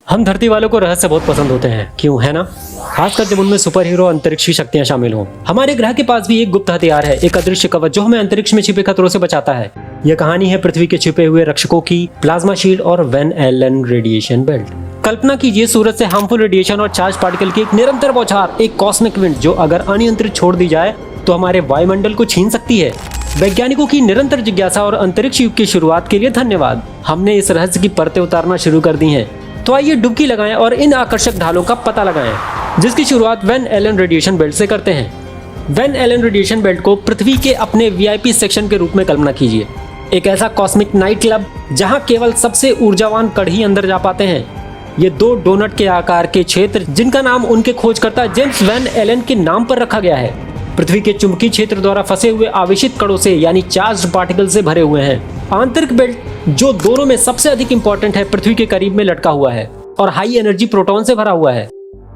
हम धरती वालों को रहस्य बहुत पसंद होते हैं, क्यों है ना? खासकर जब उनमें सुपर हीरो अंतरिक्षी शक्तियां शामिल हों। हमारे ग्रह के पास भी एक गुप्त हथियार है, एक अदृश्य कवच जो हमें अंतरिक्ष में छिपे खतरों से बचाता है। यह कहानी है पृथ्वी के छिपे हुए रक्षकों की, प्लाज्मा शील्ड और वैन एलन रेडिएशन बेल्ट। कल्पना कीजिए सूरज से हार्मफुल रेडिएशन और चार्ज पार्टिकल की एक निरंतर बौछार, एक कॉस्मिक विंड जो अगर अनियंत्रित छोड़ दी जाए तो हमारे वायुमंडल को छीन सकती है। वैज्ञानिकों की निरंतर जिज्ञासा और अंतरिक्ष युग की शुरुआत के लिए धन्यवाद। हमने इस रहस्य की परतें उतारना शुरू कर दी हैं। तो आइए डुबकी लगाएं और इन आकर्षक ढालों का पता लगाएं, जिसकी शुरुआत वैन एलन रेडिएशन बेल्ट से करते हैं। वैन एलन रेडिएशन बेल्ट को पृथ्वी के अपने वीआईपी सेक्शन के रूप में कल्पना कीजिए। एक ऐसा कॉस्मिक नाइट क्लब जहां केवल सबसे ऊर्जावान कण ही अंदर जा पाते हैं। ये दो डोनट के आकार के क्षेत्र, जिनका नाम उनके खोजकर्ता जेम्स वैन एलन के नाम पर रखा गया है, पृथ्वी के चुंबकीय क्षेत्र द्वारा फंसे हुए आवेशित कणों से यानी चार्ज्ड पार्टिकल से भरे हुए हैं। आंतरिक बेल्ट, जो दोनों में सबसे अधिक इंपॉर्टेंट है, पृथ्वी के करीब में लटका हुआ है और हाई एनर्जी प्रोटॉन से भरा हुआ है।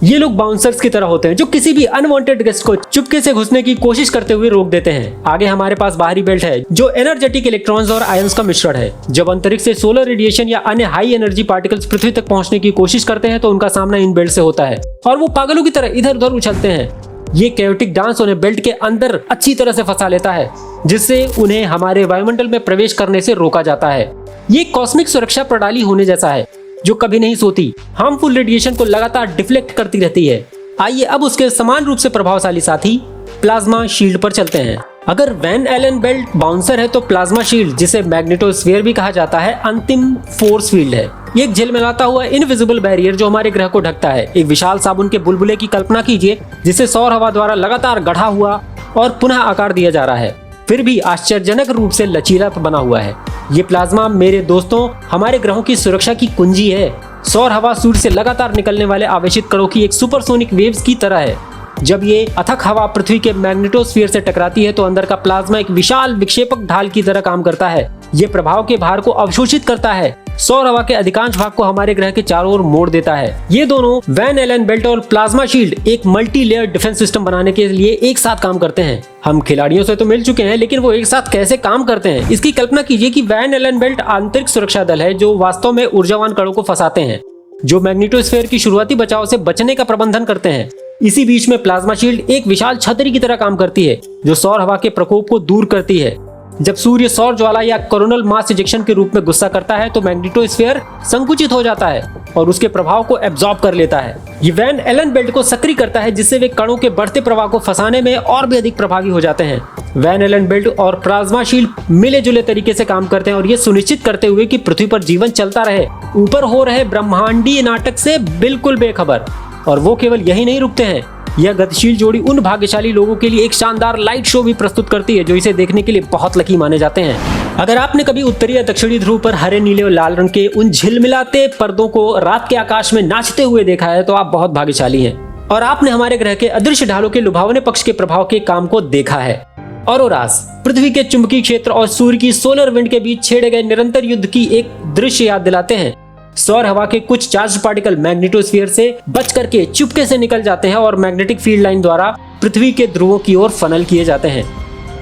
ये लोग बाउंसर्स की तरह होते हैं जो किसी भी अनवांटेड गेस्ट को चुपके से घुसने की कोशिश करते हुए रोक देते हैं। आगे हमारे पास बाहरी बेल्ट है जो एनर्जेटिक इलेक्ट्रॉन्स और आयंस का मिश्रण है। जब अंतरिक्ष से सोलर रेडिएशन या अन्य हाई एनर्जी पार्टिकल्स पृथ्वी तक पहुंचने की कोशिश करते हैं तो उनका सामना इन बेल्ट से होता है और वो पागलों की तरह इधर उधर उछलते हैं। ये कैओटिक डांस उन्हें बेल्ट के अंदर अच्छी तरह से फंसा लेता है, जिससे उन्हें हमारे वायुमंडल में प्रवेश करने से रोका जाता है। ये कॉस्मिक सुरक्षा प्रणाली होने जैसा है जो कभी नहीं सोती, हार्मफुल रेडिएशन को लगातार डिफ्लेक्ट करती रहती है। आइए अब उसके समान रूप से प्रभावशाली साथी प्लाज्मा शील्ड पर चलते हैं। अगर वैन एलन बेल्ट बाउंसर है तो प्लाज्मा शील्ड, जिसे मैग्नेटोस्फीयर भी कहा जाता है, अंतिम फोर्स फील्ड है। ये एक झिलमिलाता हुआ इनविजिबल बैरियर जो हमारे ग्रह को ढकता है। एक विशाल साबुन के बुलबुले की कल्पना कीजिए जिसे सौर हवा द्वारा लगातार गढ़ा हुआ और पुनः आकार दिया जा रहा है, फिर भी आश्चर्यजनक रूप से लचीला बना हुआ है। ये प्लाज्मा मेरे दोस्तों हमारे ग्रहों की सुरक्षा की कुंजी है। सौर हवा सूर्य से लगातार निकलने वाले आवेशित कणों की एक सुपरसोनिक वेव्स की तरह है। जब ये अथक हवा पृथ्वी के मैग्नेटोस्फीयर से टकराती है तो अंदर का प्लाज्मा एक विशाल विक्षेपक ढाल की तरह काम करता है। ये प्रभाव के भार को अवशोषित करता है, सौर हवा के अधिकांश भाग को हमारे ग्रह के चारों ओर मोड़ देता है। ये दोनों वैन एलन बेल्ट और प्लाज्मा शील्ड एक मल्टी लेयर डिफेंस सिस्टम बनाने के लिए एक साथ काम करते हैं। हम खिलाड़ियों से तो मिल चुके हैं, लेकिन वो एक साथ कैसे काम करते हैं, इसकी कल्पना कीजिए कि वैन एलन बेल्ट आंतरिक सुरक्षा दल है जो वास्तव में ऊर्जावान कणों को फंसाते हैं, जो मैग्नेटोस्फीयर की शुरुआती बचाव से बचने का प्रबंधन करते हैं। इसी बीच में प्लाज्मा शील्ड एक विशाल छतरी की तरह काम करती है जो सौर हवा के प्रकोप को दूर करती है। जब सूर्य सौर ज्वाला या कोरोनल मास इजेक्शन के रूप में गुस्सा करता है तो मैग्नेटोस्फीयर संकुचित हो जाता है और उसके प्रभाव को एब्जॉर्ब कर लेता है। ये वैन एलन बेल्ट को सक्रिय करता है, जिससे वे कणों के बढ़ते प्रवाह को फंसाने में और भी अधिक प्रभावी हो जाते हैं। वैन एलन बेल्ट और प्लाज्मा शील्ड मिले जुले तरीके से काम करते हैं और ये सुनिश्चित करते हुए कि पृथ्वी पर जीवन चलता रहे, ऊपर हो रहे ब्रह्मांडीय नाटक से बिल्कुल बेखबर। और वो केवल यही नहीं रुकते हैं, यह गतिशील जोड़ी उन भाग्यशाली लोगों के लिए एक शानदार लाइट शो भी प्रस्तुत करती है जो इसे देखने के लिए बहुत लकी माने जाते हैं। अगर आपने कभी उत्तरी या दक्षिणी ध्रुव पर हरे, नीले और लाल रंग के उन झिलमिलाते पर्दों को रात के आकाश में नाचते हुए देखा है तो आप बहुत भाग्यशाली हैं और आपने हमारे ग्रह के अदृश्य ढालों के लुभावने पक्ष के प्रभाव के काम को देखा है। ऑरोरास पृथ्वी के चुंबकीय क्षेत्र और सूर्य की सोलर विंड के बीच छेड़े गए निरंतर युद्ध की एक दृश्य याद दिलाते हैं। सौर हवा के कुछ चार्ज पार्टिकल मैग्नेटोस्फीयर से बच करके चुपके से निकल जाते हैं और मैग्नेटिक फील्ड लाइन द्वारा पृथ्वी के ध्रुवों की ओर फनल किए जाते हैं।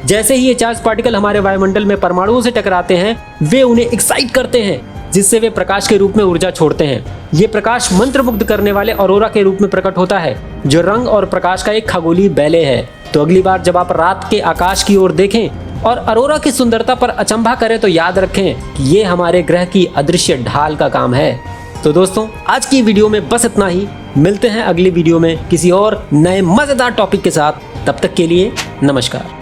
जैसे ही ये चार्ज पार्टिकल हमारे वायुमंडल में परमाणुओं से टकराते हैं, वे उन्हें एक्साइट करते हैं, जिससे वे प्रकाश के रूप में ऊर्जा छोड़ते हैं। ये प्रकाश मंत्रमुग्ध करने वाले ऑरोरा के रूप में प्रकट होता है, जो रंग और प्रकाश का एक खगोलीय बैले है। तो अगली बार जब आप रात के आकाश की ओर देखें और अरोरा की सुंदरता पर अचंभा करें तो याद रखें कि ये हमारे ग्रह की अदृश्य ढाल का काम है। तो दोस्तों आज की वीडियो में बस इतना ही। मिलते हैं अगली वीडियो में किसी और नए मजेदार टॉपिक के साथ। तब तक के लिए नमस्कार।